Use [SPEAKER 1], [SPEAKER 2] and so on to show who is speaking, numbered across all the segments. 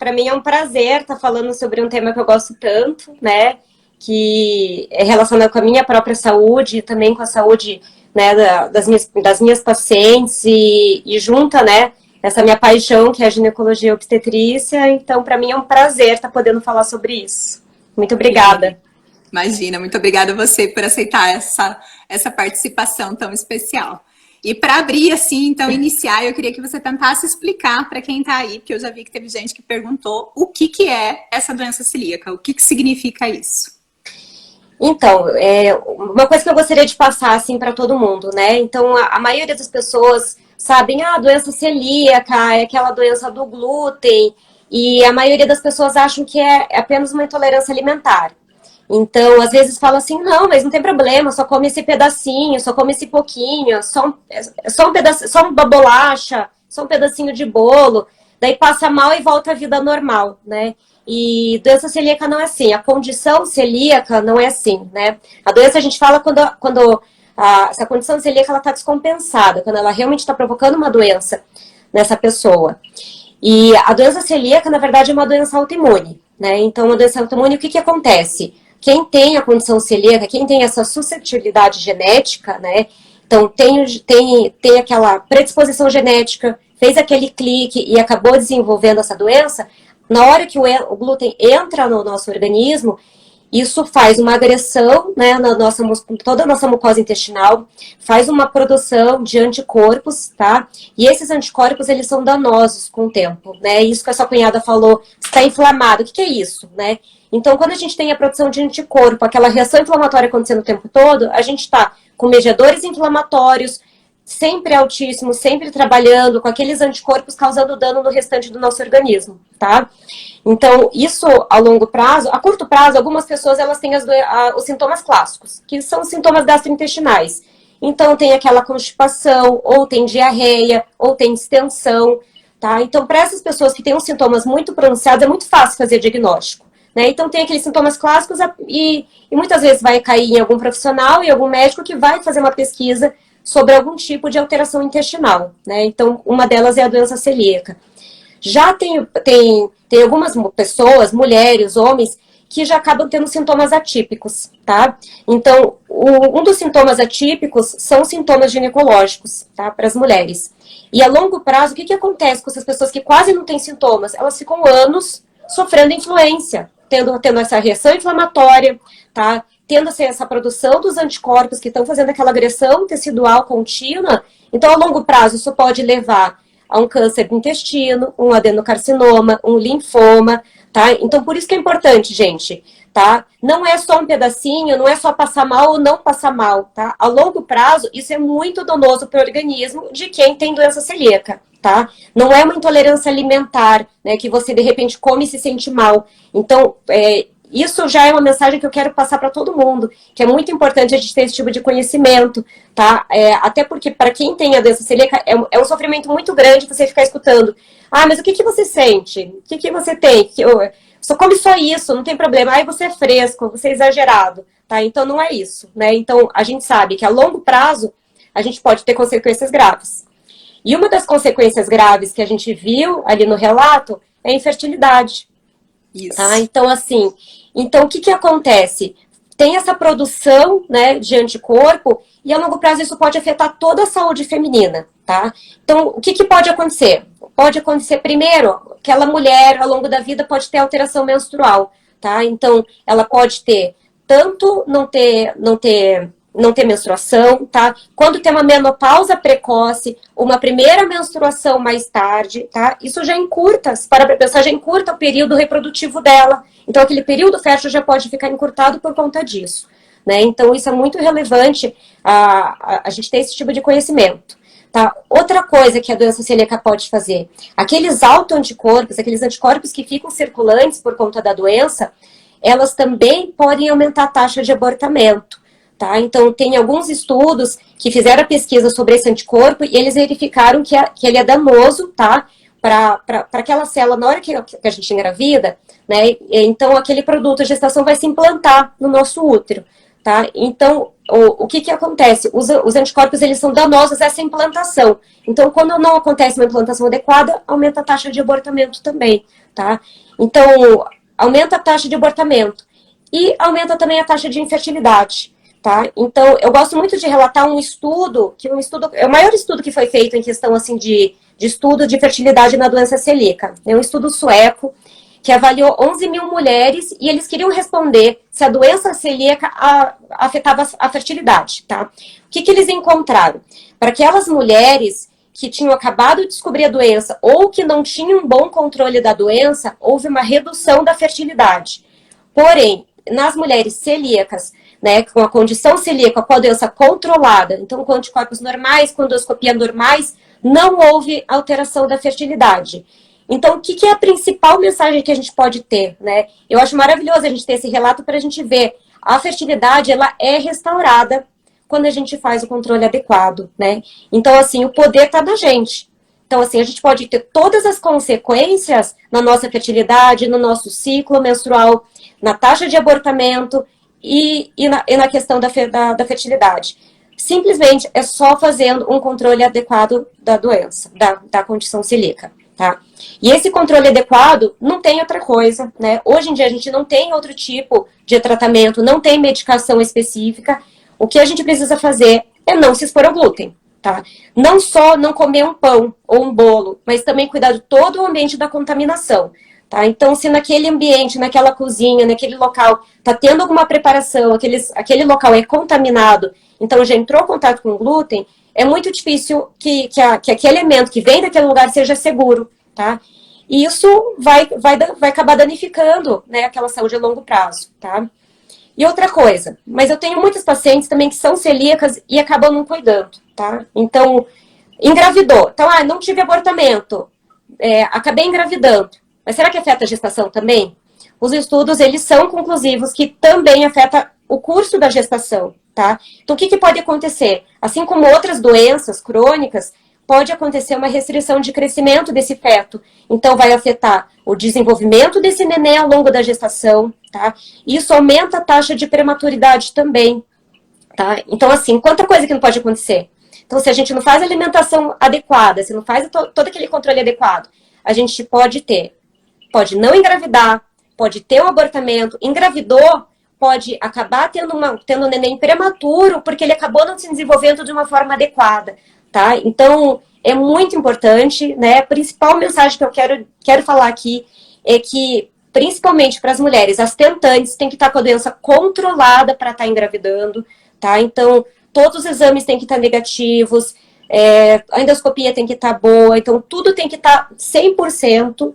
[SPEAKER 1] para mim é um prazer estar falando sobre um tema que eu gosto tanto, né? Que é relacionado com a minha própria saúde e também com a saúde, né, das minhas pacientes e junta, né, essa minha paixão, que é a ginecologia e obstetrícia. Então, para mim é um prazer estar podendo falar sobre isso. Muito obrigada.
[SPEAKER 2] Imagina, muito obrigada a você por aceitar essa participação tão especial. E para abrir, assim, então, iniciar, eu queria que você tentasse explicar para quem está aí, porque eu já vi que teve gente que perguntou o que é essa doença celíaca, o que significa isso?
[SPEAKER 1] Então, uma coisa que eu gostaria de passar, assim, para todo mundo, né? Então, a maioria das pessoas sabem, a doença celíaca é aquela doença do glúten, e a maioria das pessoas acham que é apenas uma intolerância alimentar. Então, às vezes fala assim, não, mas não tem problema, só come esse pedacinho, só come esse pouquinho, só um pedaço, só uma bolacha, só um pedacinho de bolo, daí passa mal e volta à vida normal, né? E doença celíaca não é assim, a condição celíaca não é assim, né? A doença a gente fala quando essa condição celíaca ela está descompensada, quando ela realmente está provocando uma doença nessa pessoa. E a doença celíaca, na verdade, é uma doença autoimune, né? Então, uma doença autoimune, o que acontece? Quem tem a condição celíaca, quem tem essa suscetibilidade genética, né? Então, tem aquela predisposição genética, fez aquele clique e acabou desenvolvendo essa doença, na hora que o glúten entra no nosso organismo, isso faz uma agressão, né, toda a nossa mucosa intestinal, faz uma produção de anticorpos, tá? E esses anticorpos, eles são danosos com o tempo, né? Isso que a sua cunhada falou, está inflamado. O que é isso, né? Então, quando a gente tem a produção de anticorpo, aquela reação inflamatória acontecendo o tempo todo, a gente está com mediadores inflamatórios, sempre altíssimos, sempre trabalhando com aqueles anticorpos causando dano no restante do nosso organismo, tá? Então, isso a longo prazo, a curto prazo, algumas pessoas elas têm os sintomas clássicos, que são os sintomas gastrointestinais. Então, tem aquela constipação, ou tem diarreia, ou tem distensão, tá? Então, para essas pessoas que têm os sintomas muito pronunciados, é muito fácil fazer diagnóstico, né? Então, tem aqueles sintomas clássicos e muitas vezes vai cair em algum profissional, em algum médico que vai fazer uma pesquisa sobre algum tipo de alteração intestinal, né? Então, uma delas é a doença celíaca. Já tem algumas pessoas, mulheres, homens, que já acabam tendo sintomas atípicos, tá? Então, um dos sintomas atípicos são sintomas ginecológicos, tá? Para as mulheres. E a longo prazo, o que acontece com essas pessoas que quase não têm sintomas? Elas ficam anos sofrendo influência, tendo essa reação inflamatória, tá? Tendo essa produção dos anticorpos que estão fazendo aquela agressão tecidual contínua. Então, a longo prazo, isso pode levar a um câncer do intestino, um adenocarcinoma, um linfoma, tá? Então, por isso que é importante, gente, tá? Não é só um pedacinho, não é só passar mal ou não passar mal, tá? A longo prazo, isso é muito danoso para o organismo de quem tem doença celíaca, tá? Não é uma intolerância alimentar, né, que você, de repente, come e se sente mal. Então, isso já é uma mensagem que eu quero passar para todo mundo, que é muito importante a gente ter esse tipo de conhecimento, tá? Até porque, para quem tem a doença celíaca, é um sofrimento muito grande você ficar escutando. Ah, mas o que você sente? O que você tem? Só come só isso, não tem problema. Ai, você é fresco, você é exagerado, tá? Então, não é isso, né? Então, a gente sabe que a longo prazo, a gente pode ter consequências graves. E uma das consequências graves que a gente viu ali no relato é a infertilidade.
[SPEAKER 2] Isso.
[SPEAKER 1] Tá? Então, assim, o que acontece? Tem essa produção, né, de anticorpo e a longo prazo isso pode afetar toda a saúde feminina, tá? Então, o que pode acontecer? Pode acontecer, primeiro, aquela mulher, ao longo da vida, pode ter alteração menstrual, tá? Então, ela pode ter, tanto não ter menstruação, tá? Quando tem uma menopausa precoce, uma primeira menstruação mais tarde, tá? Isso já encurta, se parar pra pensar, já encurta o período reprodutivo dela. Então, aquele período fértil já pode ficar encurtado por conta disso, né? Então, isso é muito relevante a gente ter esse tipo de conhecimento, tá? Outra coisa que a doença celíaca pode fazer, aqueles autoanticorpos, aqueles anticorpos que ficam circulantes por conta da doença, elas também podem aumentar a taxa de abortamento. Tá? Então, tem alguns estudos que fizeram a pesquisa sobre esse anticorpo e eles verificaram que ele é danoso, tá? Para aquela célula, na hora que a gente engravida, né? Então, aquele produto, a gestação vai se implantar no nosso útero, tá? Então, o que que acontece? Os anticorpos, eles são danosos a essa implantação. Então, quando não acontece uma implantação adequada, aumenta a taxa de abortamento também, tá? Então, aumenta a taxa de abortamento e aumenta também a taxa de infertilidade, tá? Então, eu gosto muito de relatar um estudo, é o maior estudo que foi feito em questão, assim, de estudo de fertilidade na doença celíaca. É um estudo sueco, que avaliou 11 mil mulheres e eles queriam responder se a doença celíaca afetava a fertilidade, tá? O que que eles encontraram? Para aquelas mulheres que tinham acabado de descobrir a doença ou que não tinham um bom controle da doença, houve uma redução da fertilidade. Porém, nas mulheres celíacas, né, com a condição celíaca, com a doença controlada, então com anticorpos normais, com endoscopia normais, não houve alteração da fertilidade. Então, o que é a principal mensagem que a gente pode ter, né? Eu acho maravilhoso a gente ter esse relato para a gente ver. A fertilidade, ela é restaurada quando a gente faz o controle adequado, né? Então, assim, o poder está na gente. Então, assim, a gente pode ter todas as consequências na nossa fertilidade, no nosso ciclo menstrual, na taxa de abortamento e na questão da fertilidade. Simplesmente é só fazendo um controle adequado da doença, da condição celíaca. Tá? E esse controle adequado não tem outra coisa, né? Hoje em dia a gente não tem outro tipo de tratamento, não tem medicação específica. O que a gente precisa fazer é não se expor ao glúten, tá? Não só não comer um pão ou um bolo, mas também cuidar de todo o ambiente da contaminação, tá? Então, se naquele ambiente, naquela cozinha, naquele local, tá tendo alguma preparação, aquele local é contaminado, então já entrou em contato com o glúten, é muito difícil que aquele alimento que vem daquele lugar seja seguro, tá? E isso vai acabar danificando, né, aquela saúde a longo prazo, tá? E outra coisa, mas eu tenho muitas pacientes também que são celíacas e acabam não cuidando, tá? Então, engravidou. Então, não tive abortamento, acabei engravidando. Mas será que afeta a gestação também? Os estudos, eles são conclusivos que também afeta o curso da gestação, tá? Então, o que pode acontecer? Assim como outras doenças crônicas, pode acontecer uma restrição de crescimento desse feto. Então, vai afetar o desenvolvimento desse neném ao longo da gestação, tá? Isso aumenta a taxa de prematuridade também, tá? Então, assim, quanta coisa que não pode acontecer. Então, se a gente não faz a alimentação adequada, se não faz todo aquele controle adequado, a gente pode não engravidar, pode ter um abortamento, engravidou, pode acabar tendo um neném prematuro, porque ele acabou não se desenvolvendo de uma forma adequada, tá? Então, é muito importante, né? A principal mensagem que eu quero falar aqui é que, principalmente para as mulheres, as tentantes têm que estar com a doença controlada para estar engravidando, tá? Então, todos os exames têm que estar negativos, a endoscopia tem que estar boa, então tudo tem que estar 100%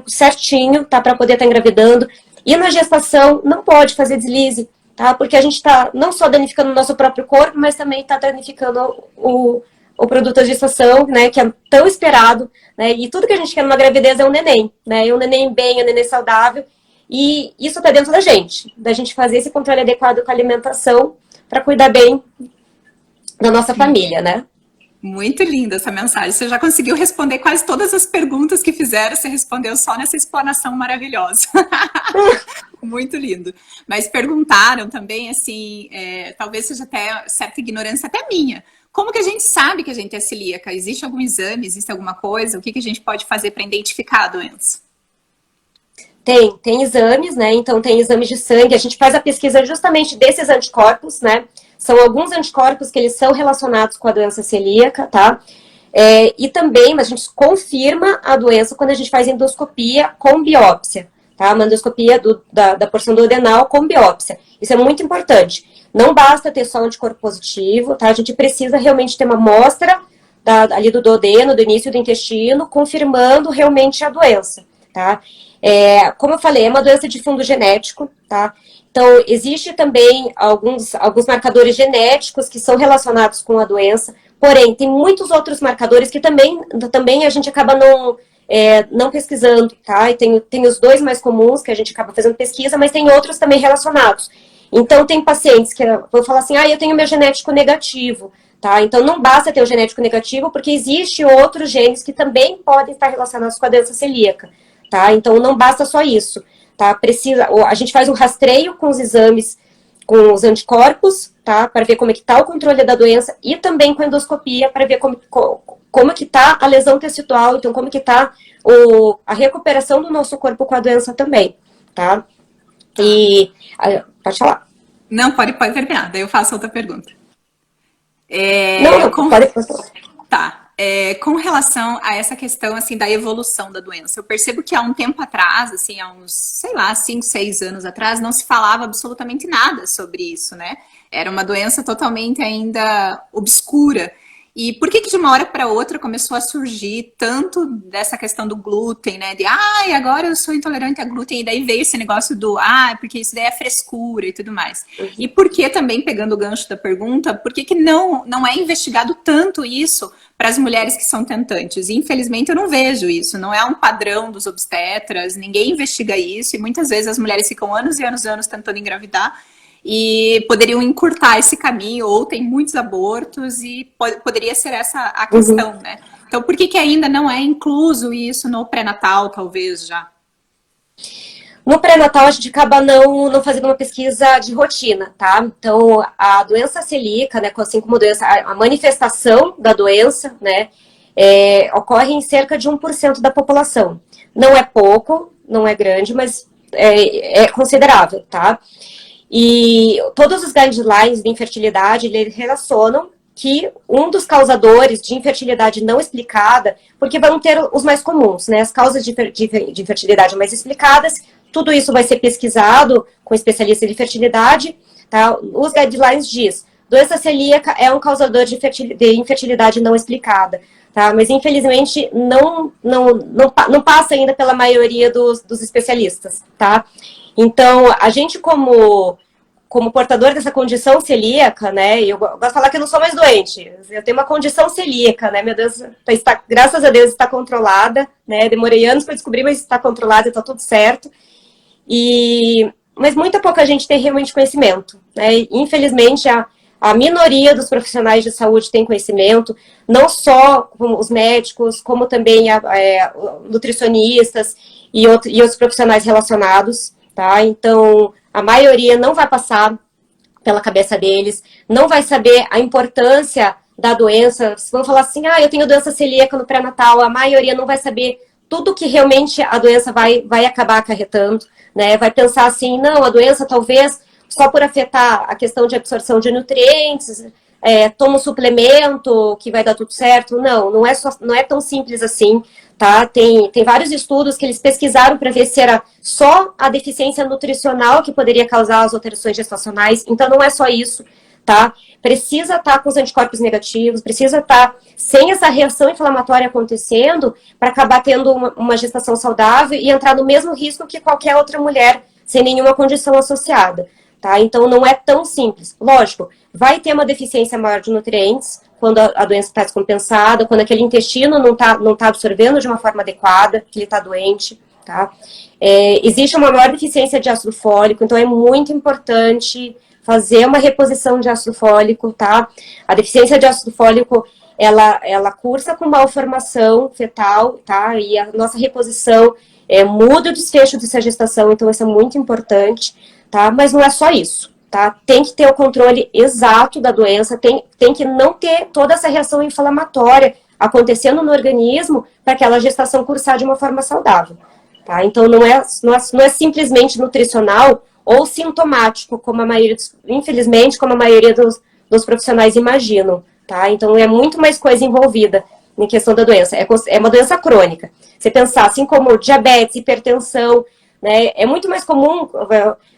[SPEAKER 1] certinho, tá? Para poder estar engravidando. E na gestação não pode fazer deslize, tá? Porque a gente está não só danificando o nosso próprio corpo, mas também está danificando o produto da gestação, né? Que é tão esperado, né? E tudo que a gente quer numa gravidez é um neném, né? E um neném bem, um neném saudável. E isso está dentro da gente fazer esse controle adequado com a alimentação para cuidar bem da nossa família, né?
[SPEAKER 2] Muito linda essa mensagem. Você já conseguiu responder quase todas as perguntas que fizeram, você respondeu só nessa explanação maravilhosa. Muito lindo. Mas perguntaram também, assim, talvez seja até certa ignorância até minha. Como que a gente sabe que a gente é celíaca? Existe algum exame? Existe alguma coisa? O que a gente pode fazer para identificar a doença?
[SPEAKER 1] Tem exames, né? Então tem exames de sangue. A gente faz a pesquisa justamente desses anticorpos, né? São alguns anticorpos que eles são relacionados com a doença celíaca, tá? E também a gente confirma a doença quando a gente faz endoscopia com biópsia, tá? Uma endoscopia da porção do adenal com biópsia. Isso é muito importante. Não basta ter só anticorpo positivo, tá? A gente precisa realmente ter uma amostra ali do duodeno, do início do intestino, confirmando realmente a doença, tá? Como eu falei, é uma doença de fundo genético, tá? Então, existe também alguns marcadores genéticos que são relacionados com a doença, porém, tem muitos outros marcadores que também a gente acaba não pesquisando, tá? E tem os dois mais comuns que a gente acaba fazendo pesquisa, mas tem outros também relacionados. Então, tem pacientes que vão falar assim, eu tenho meu genético negativo, tá? Então, não basta ter o genético negativo, porque existe outros genes que também podem estar relacionados com a doença celíaca, tá? Então, não basta só isso, tá? A gente faz um rastreio com os exames, com os anticorpos, tá? Para ver como é que está o controle da doença, e também com a endoscopia para ver como que está a lesão tecidual, então como que está a recuperação do nosso corpo com a doença também, tá? E pode falar.
[SPEAKER 2] Não, pode terminar, daí eu faço outra pergunta.
[SPEAKER 1] Não, pode falar.
[SPEAKER 2] Tá. Com relação a essa questão, assim, da evolução da doença, eu percebo que há um tempo atrás, assim, há uns, sei lá, 5, 6 anos atrás, não se falava absolutamente nada sobre isso, né? Era uma doença totalmente ainda obscura. E por que de uma hora para outra começou a surgir tanto dessa questão do glúten, né? De, agora eu sou intolerante a glúten, e daí veio esse negócio do, porque isso daí é frescura e tudo mais. E por que também, pegando o gancho da pergunta, por que não é investigado tanto isso para as mulheres que são tentantes? E, infelizmente, eu não vejo isso, não é um padrão dos obstetras, ninguém investiga isso, e muitas vezes as mulheres ficam anos e anos e anos tentando engravidar, e poderiam encurtar esse caminho, ou tem muitos abortos, e poderia ser essa a questão, né? Então, por que ainda não é incluso isso no pré-natal, talvez, já?
[SPEAKER 1] No pré-natal, a gente acaba não fazendo uma pesquisa de rotina, tá? Então, a doença celíaca, né, assim como a manifestação da doença, né, ocorre em cerca de 1% da população. Não é pouco, não é grande, mas é considerável, tá? E todos os guidelines de infertilidade, eles relacionam que um dos causadores de infertilidade não explicada, porque vão ter os mais comuns, né? As causas de infertilidade mais explicadas, tudo isso vai ser pesquisado com especialistas de fertilidade, tá? Os guidelines diz, doença celíaca é um causador de infertilidade não explicada, tá? Mas infelizmente não passa ainda pela maioria dos especialistas, tá? Então, a gente como portador dessa condição celíaca, né, eu gosto de falar que eu não sou mais doente, eu tenho uma condição celíaca, né, meu Deus, graças a Deus está controlada, né, demorei anos para descobrir, mas está controlada e está tudo certo, mas muita pouca gente tem realmente conhecimento, né, infelizmente a minoria dos profissionais de saúde tem conhecimento, não só os médicos, como também nutricionistas e outros profissionais relacionados, tá? Então, a maioria não vai passar pela cabeça deles, não vai saber a importância da doença. Vão falar assim, eu tenho doença celíaca no pré-natal, a maioria não vai saber tudo que realmente a doença vai acabar acarretando, né? Vai pensar assim, não, a doença talvez só por afetar a questão de absorção de nutrientes, toma um suplemento que vai dar tudo certo. Não é tão simples assim, tá? Tem vários estudos que eles pesquisaram para ver se era só a deficiência nutricional que poderia causar as alterações gestacionais, então não é só isso, tá? Precisa estar com os anticorpos negativos, precisa estar sem essa reação inflamatória acontecendo para acabar tendo uma gestação saudável e entrar no mesmo risco que qualquer outra mulher sem nenhuma condição associada. Tá? Então, não é tão simples. Lógico, vai ter uma deficiência maior de nutrientes quando a doença está descompensada, quando aquele intestino não tá absorvendo de uma forma adequada, que ele está doente. Tá? Existe uma maior deficiência de ácido fólico, então é muito importante fazer uma reposição de ácido fólico. Tá? A deficiência de ácido fólico, ela cursa com malformação fetal, tá? E a nossa reposição muda o desfecho dessa gestação, então isso é muito importante. Tá? Mas não é só isso, tá? Tem que ter o controle exato da doença, tem que não ter toda essa reação inflamatória acontecendo no organismo para aquela gestação cursar de uma forma saudável, tá? Então não é simplesmente nutricional ou sintomático, como infelizmente, como a maioria dos profissionais imaginam, tá? Então é muito mais coisa envolvida em questão da doença, é uma doença crônica. Você pensar assim como diabetes, hipertensão, né? É muito mais comum,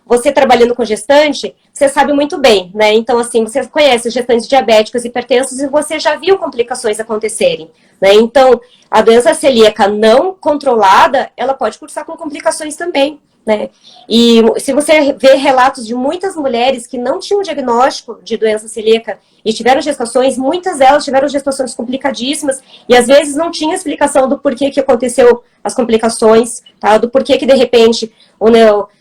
[SPEAKER 1] você trabalhando com gestante, você sabe muito bem, né? Então, assim, você conhece os gestantes diabéticos, hipertensos, e você já viu complicações acontecerem, né? Então, a doença celíaca não controlada, ela pode cursar com complicações também, né? E se você vê relatos de muitas mulheres que não tinham diagnóstico de doença celíaca e tiveram gestações, muitas delas tiveram gestações complicadíssimas e às vezes não tinha explicação do porquê que aconteceu as complicações, tá? Do porquê que de repente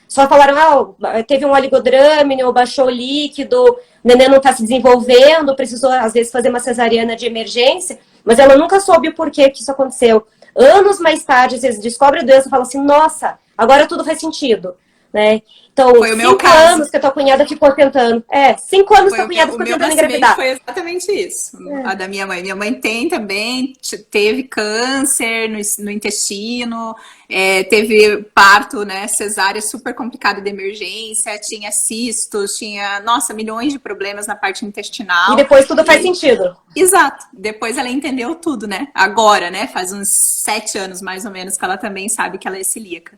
[SPEAKER 1] só falaram, teve um oligodrâmine ou baixou o líquido, o neném não está se desenvolvendo, precisou às vezes fazer uma cesariana de emergência, mas ela nunca soube o porquê que isso aconteceu. Anos mais tarde, às vezes descobre a doença e fala assim, nossa, agora tudo faz sentido. né? Então,
[SPEAKER 2] Foi o meu
[SPEAKER 1] 5
[SPEAKER 2] caso.
[SPEAKER 1] anos que a tua cunhada ficou tentando. 5 anos que a cunhada ficou
[SPEAKER 2] O meu
[SPEAKER 1] tentando
[SPEAKER 2] nascimento
[SPEAKER 1] engravidar.
[SPEAKER 2] foi exatamente isso. A da minha mãe. Minha mãe tem também, teve câncer no intestino, teve parto, né, cesárea super complicado de emergência, tinha cistos, tinha, nossa, milhões de problemas na parte
[SPEAKER 1] E
[SPEAKER 2] intestinal.
[SPEAKER 1] depois tudo faz sentido.
[SPEAKER 2] Exato. Depois ela entendeu tudo, né? Agora, né? Faz uns 7 anos mais ou menos que ela também sabe que ela é celíaca.